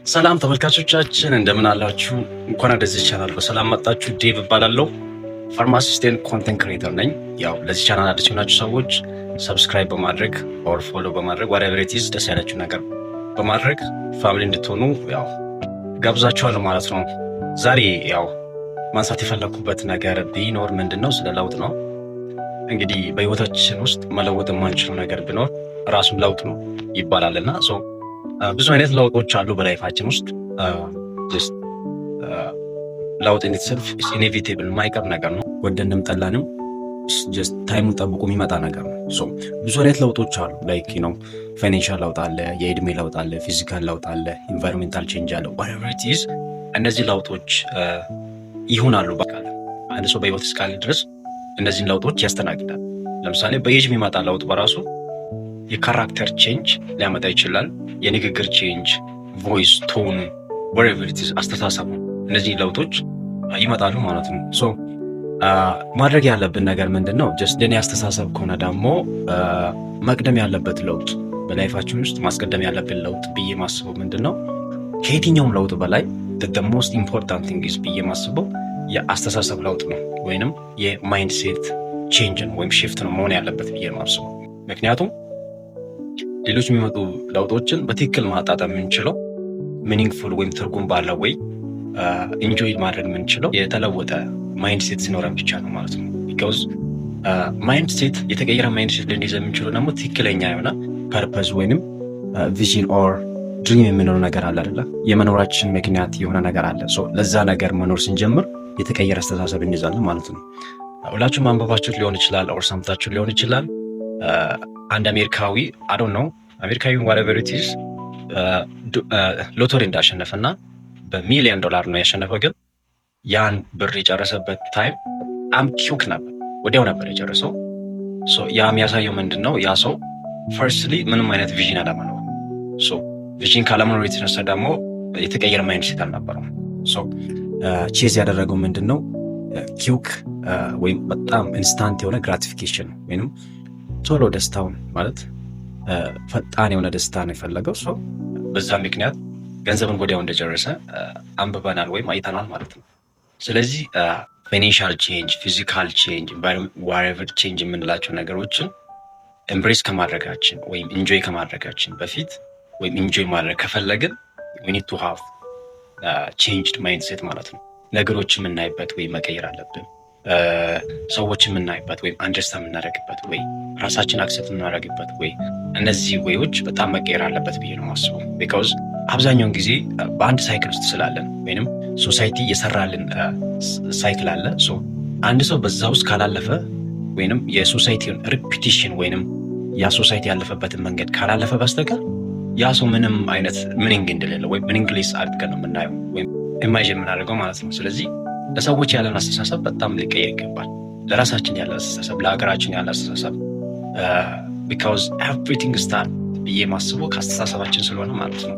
ሰላም ተመልካቾቻችን እንደምን አላችሁ? እንኳን ወደዚህ ቻናል በሰላም መጣችሁ። ዴቭ እባላለሁ። ፋርማሲስት ኮንተንት ክሬተር ነኝ። ያው ለዚህ ቻናል አዲስ የሆናችሁ ሰዎች ሰብስክራይብ በማድረግ ኦር ፎሎ በማድረግ whatever it is ደስ ያላችሁ ነገር በማድረግ ፋሚሊ እንድትሆኑ ያው ጋብዛችኋለሁ ማለት ነው። ዛሬ ያው ማንሳት የፈለኩበት ነገር ቢኖር ምንድነው ስለ ለውጥ ነው። እንግዲህ በህይወታችን ውስጥ መለወጥ የማንችለው ነገር ቢኖር ራሱን ለውጥ ነው ይባላልና ብዙ አይነት ለውጦች አሉ በላይፋችን ውስጥ። ለውጥ ኢንተሰልፍ ኢስ ኢኔቪቴብል የማይቀር ነገር ነው። ወደንም ጠላንም ጀስት ታይሙን ጠብቆ የሚመጣ ነገር ነው። ብዙ አይነት ለውጦች አሉ። ላይክ ዩ ኖ ፋይናንሻል ለውጥ አለ፣ የእድሜ ለውጥ አለ፣ ፊዚካል ለውጥ አለ፣ ኢንቫይሮንሜንታል ቼንጅ አለ። whatever it is እነዚህ ለውጦች ይሆናሉ። በቃ አንድ ሰው በህይወት እስካለ ድረስ እነዚህን ለውጦች ያስተናግዳል። ለምሳሌ በኤጅ የሚመጣ ለውጥ በራሱ የካራክተር ቼንጅ ሊያመጣ ይችላል። የንግግር ቼንጅ፣ ቮይስ ቶን፣ whatever it is አስተሳሰቡ፣ እነዚህ ለውጦች ይመጣሉ ማለት ነው። ማድረግ ያለብን ነገር ምንድነው? ጀስት የኔ አስተሳሰብ ከሆነ ደግሞ መቅደም ያለበት ለውጥ በላይፋችን ውስጥ ማስቀደም ያለብን ለውጥ ብዬ ማስበው ምንድነው ከየትኛውም ለውጥ በላይ the most important thing is ብዬ ማስበው የአስተሳሰብ ለውጥ ነው፣ ወይንም የማይንድሴት ቼንጅ ነው ወይም ሽፍት ነው መሆን ያለበት ብዬ ማስበው። ምክንያቱም ሌሎች የሚመጡ ለውጦችን በትክክል ማጣጣም የምንችለው ሚኒንግፉል ወይም ትርጉም ባለው ወይ ኢንጆይ ማድረግ የምንችለው የተለወጠ ማይንድሴት ሲኖረን ብቻ ነው ማለት ነው። ቢኮዝ ማይንድሴት የተቀየረ ማይንድሴት ልንይዝ የምንችለው ደግሞ ትክክለኛ የሆነ ፐርፐዝ ወይንም ቪዥን ኦር ድሪም የምንለው ነገር አለ አይደለ? የመኖራችን ምክንያት የሆነ ነገር አለ። ለዛ ነገር መኖር ስንጀምር የተቀየረ አስተሳሰብ እንይዛለን ማለት ነው። ሁላችሁም ማንበባችሁት ሊሆን ይችላል ኦር ሰምታችሁ ሊሆን ይችላል። አንድ አሜሪካዊ አዶን ነው አሜሪካዊ whatever it is ሎተሪ እንዳሸነፈና በሚሊዮን ዶላር ነው ያሸነፈው። ግን ያን ብር የጨረሰበት ታይም በጣም ኪውክ ነበር፣ ወዲያው ነበር የጨረሰው። ያ የሚያሳየው ምንድን ነው? ያ ሰው ፈርስትሊ ምንም አይነት ቪዥን አለመኖር። ቪዥን ካለመኖር የተነሳ ደግሞ የተቀየረ ማይንድሴት አልነበረም። ቼዝ ያደረገው ምንድን ነው? ኪውክ ወይም በጣም ኢንስታንት የሆነ ግራቲፊኬሽን ወይም ቶሎ ደስታውን ማለት ፈጣን የሆነ ደስታ ነው የፈለገው። በዛ ምክንያት ገንዘብን ወዲያው እንደጨረሰ አንብበናል ወይም አይተናል ማለት ነው። ስለዚህ ፋይናንሻል ቼንጅ፣ ፊዚካል ቼንጅ፣ ዋሬቨር ቼንጅ የምንላቸው ነገሮችን ኤምብሬስ ከማድረጋችን ወይም ኢንጆይ ከማድረጋችን በፊት ወይም ኢንጆይ ማድረግ ከፈለግን we need to have changed mindset ማለት ነው። ነገሮች የምናይበት ወይ መቀየር አለብን። ሰዎች የምናይበት ወይም አንደርስታንድ የምናደርግበት ወይ ራሳችን አክሰፕት የምናደርግበት ወይ እነዚህ ወይዎች በጣም መቀየር አለበት ብዬ ነው የማስበው። ቢኮዝ አብዛኛውን ጊዜ በአንድ ሳይክል ውስጥ ስላለን ወይንም ሶሳይቲ የሰራልን ሳይክል አለ። አንድ ሰው በዛ ውስጥ ካላለፈ ወይንም የሶሳይቲውን ሪፒቲሽን ወይንም ያ ሶሳይቲ ያለፈበትን መንገድ ካላለፈ በስተቀር ያ ሰው ምንም አይነት ሚኒንግ እንደሌለ ወይም ሚኒንግሌስ አድርገን ነው የምናየው ወይም ኢማጂን የምናደርገው ማለት ነው። ስለዚህ ለሰዎች ያለን አስተሳሰብ በጣም ሊቀየር ይገባል። ለራሳችን ያለ አስተሳሰብ፣ ለሀገራችን ያለ አስተሳሰብ ቢካዝ ኤቭሪቲንግ ስታርት ብዬ ማስበው ከአስተሳሰባችን ስለሆነ ማለት ነው።